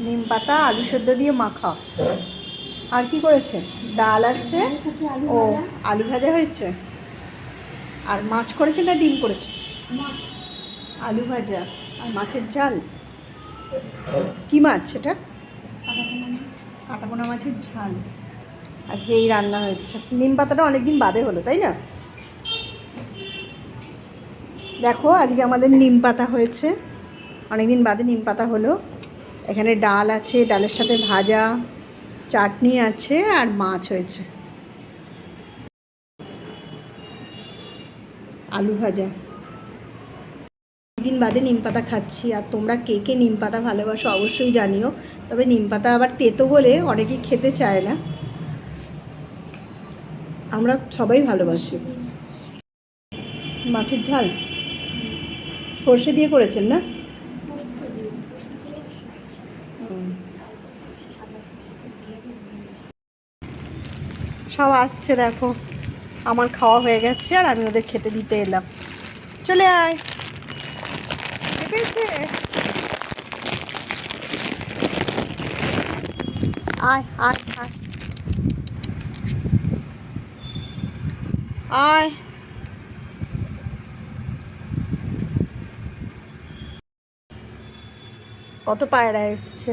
নিম পাতা আলু সেদ্ধ দিয়ে মাখা। আর কি করেছে? ডাল আছে। ও, আলু ভাজা হয়েছে। আর মাছ করেছে না ডিম করেছে? আলু ভাজা আর মাছের ঝাল। কি মাছ সেটা? কাটাপোনা মাছের ঝাল। আজকে এই রান্না হয়েছে। নিম পাতাটা অনেকদিন বাদে হলো, তাই না? দেখো আজকে আমাদের নিম পাতা হয়েছে, অনেকদিন বাদে নিম পাতা হলো। এখানে ডাল আছে, ডালের সাথে ভাজা, চাটনি আছে আর মাছ হয়েছে, আলু ভাজা। দিন বাদে নিম পাতা খাচ্ছি। আর তোমরা কে কে নিম পাতা ভালোবাসো অবশ্যই জানিও। তবে নিম পাতা আবার তেতো বলে অনেকেই খেতে চায় না, আমরা সবাই ভালোবাসি। মাছের ঝাল সর্ষে দিয়ে করেছেন না? সব আসছে দেখো, আমার খাওয়া হয়ে গেছে আর আমি ওদের খেতে দিতে এলাম। চলে আয়। দেখেছে? আয় আয় আয় আয়। কত পায়রা এসছে।